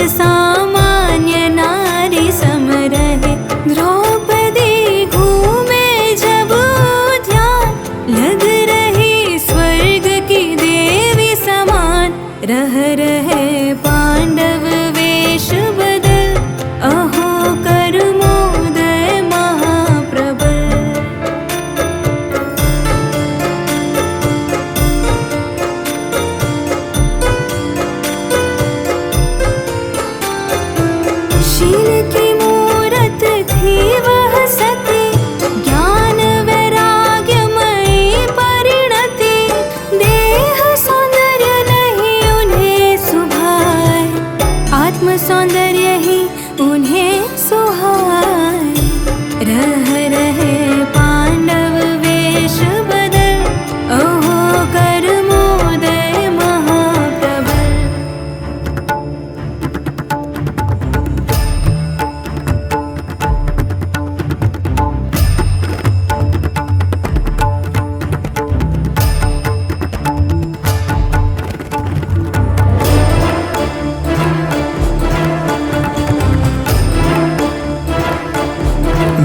सामान्य नारी सम रहे। द्रौपदी घूमे जब उद्यान, लग रही स्वर्ग की देवी समान। रह रहे पांडव वेश बदल, अहो कर्मोदय महाप्रबल। शील की मूरत थी वह सती, ज्ञान वैराग्यमयी परिणति। देह सौंदर्य नहीं उन्हें सुभाए, आत्म सौंदर्य ही उन्हें सुहाए। रह रहे पांडव वेश बदल, ओहो कर्मोदय महाप्रबल।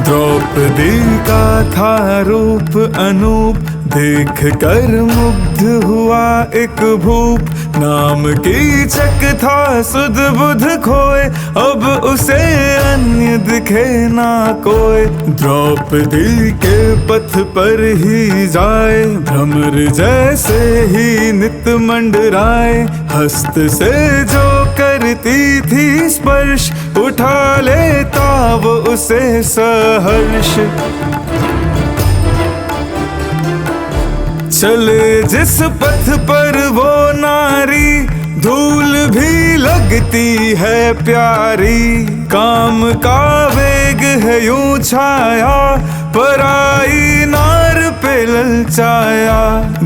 द्रौपदी का था रूप अनूप, देख कर मुग्ध हुआ एक भूप। नाम कीचक था सुध बुध खोए, अब उसे अन्य दिखे ना कोई। द्रौपदी के पथ पर ही जाए, भ्रमर जैसे ही नित मंडराए। हस्त से जो करती थी स्पर्श, उठा लेता वो उसे सहर्ष। चले जिस पथ पर वो नारी, धूल भी लगती है प्यारी। काम का वेग है यूं छाया, पराई नार पे ललचाया।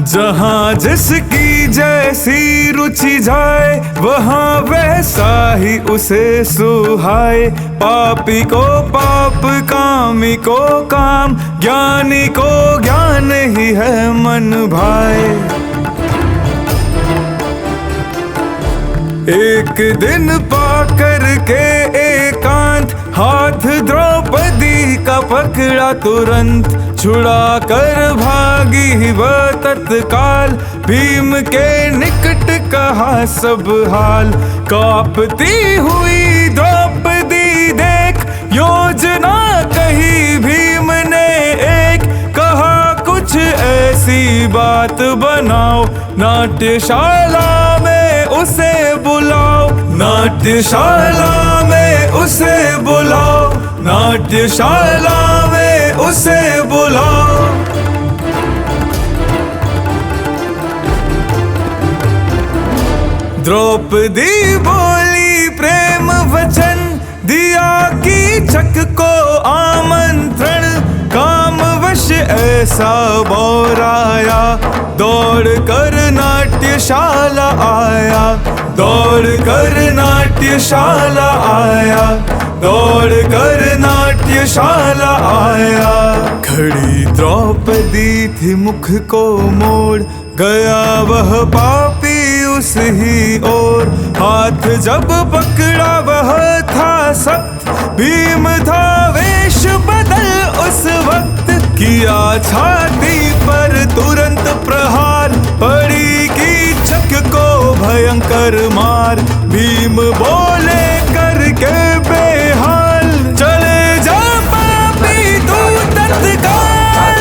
जहाँ जिसकी जैसी रुचि जाए, वहाँ वैसा ही उसे सुहाए। पापी को पाप, कामी को काम, ज्ञानी को ज्ञान ही है मन भाए। एक दिन पाकर के एकांत, हाथ द्रौपदी का पकड़ा तुरंत। छुड़ा कर भागी वह तत्काल, भीम के निकट कहा सब हाल। कांपती हुई द्रौपदी देख, योजना कही भीम ने एक। कहा कुछ ऐसी बात बनाओ, नाट्यशाला में उसे बुलाओ। नाट्यशाला में उसे बुलाओ, नाट्यशाला में उसे बुलाओ। द्रौपदी बोली प्रेम वचन, दिया कीचक को आमंत्रण। कामवश ऐसा बौराया, दौड़ कर नाट्यशाला आया। दौड़ कर नाट्यशाला आया, दौड़ कर नाट्यशाला आया। खड़ी द्रौपदी थी मुख को मोड़, गया वह पापी उस ही ओर। हाथ जब पकड़ा वह था सख्त, भीम था वेश बदल उस वक्त। किया छाती पर तुरंत प्रहार, पड़ी कीचक को भयंकर मार। भीम बोले करके बेहाल, चले जा पापी तू तत्काल।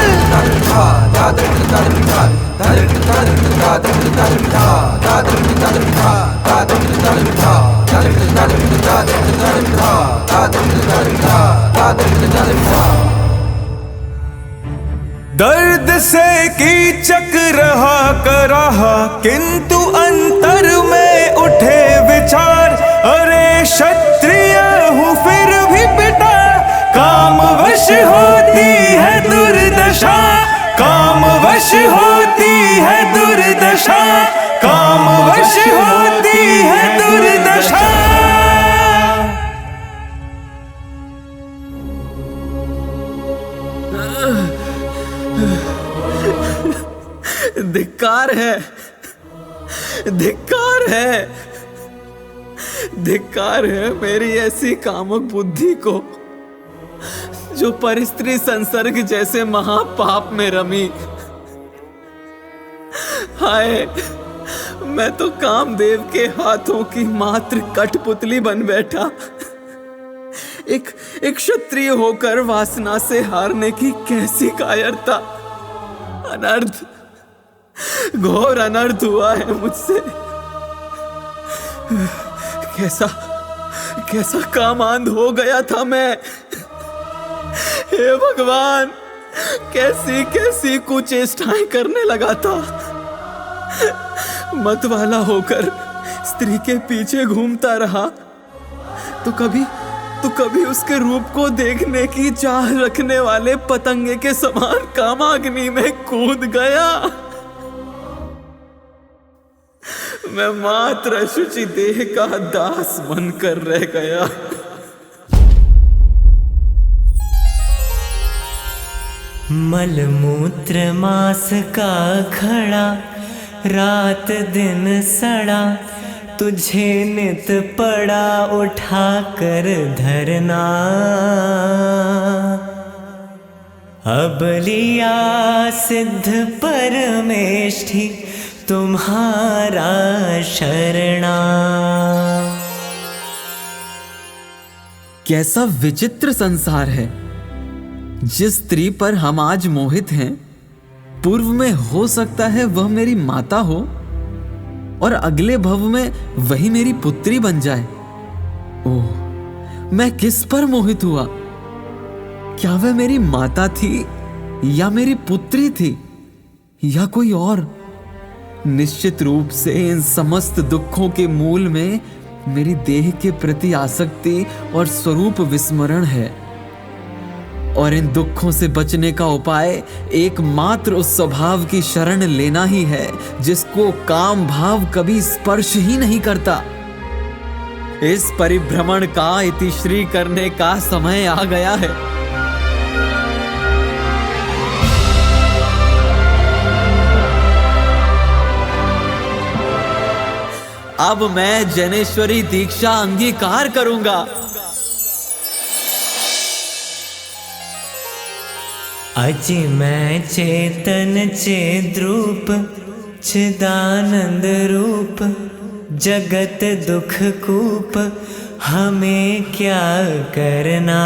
दर्द से कीचक रहा कराहा, किंतु अंतर में उठे विचार। अरे क्षत्रिय हूँ फिर भी पिता, कामवश होती है दुर्दशा। कामवश होती है दुर्दशा, कामवश होती है दुर्दशा। धिक्कार है, धिक्कार है। धिक्कार है मेरी ऐसी कामुक बुद्धि को जो परस्त्री संसर्ग जैसे महापाप में रमी। हाय, मैं तो कामदेव के हाथों की मात्र कठपुतली बन बैठा। एक क्षत्रिय होकर वासना से हारने की कैसी कायरता। अनर्थ, घोर अनर्थ हुआ है मुझसे। कैसा कामांध हो गया था मैं। हे भगवान, कैसी कैसी कुचेष्टाएं करने लगा था। मतवाला होकर स्त्री के पीछे घूमता रहा तो कभी उसके रूप को देखने की चाह रखने वाले पतंगे के समान कामाग्नि में कूद गया। मैं मात्र शुचि देह का दास बनकर रह गया। मलमूत्र मास का खड़ा, रात दिन सड़ा, तुझे नित पड़ा उठा कर धरना। अब लिया सिद्ध परमेष्ठि तुम्हारा शरणा। कैसा विचित्र संसार है। जिस स्त्री पर हम आज मोहित हैं, पूर्व में हो सकता है वह मेरी माता हो और अगले भव में वही मेरी पुत्री बन जाए। ओह, मैं किस पर मोहित हुआ? क्या वह मेरी माता थी या मेरी पुत्री थी या कोई और? निश्चित रूप से इन समस्त दुखों के मूल में मेरी देह के प्रति आसक्ति और स्वरूप विस्मरण है। और इन दुखों से बचने का उपाय एकमात्र उस स्वभाव की शरण लेना ही है जिसको काम भाव कभी स्पर्श ही नहीं करता। इस परिभ्रमण का इतिश्री करने का समय आ गया है। अब मैं जनेश्वरी दीक्षा अंगीकार करूंगा। अजि मैं चेतन चेद्रूप, चिदानंद रूप, जगत दुख कूप, हमें क्या करना।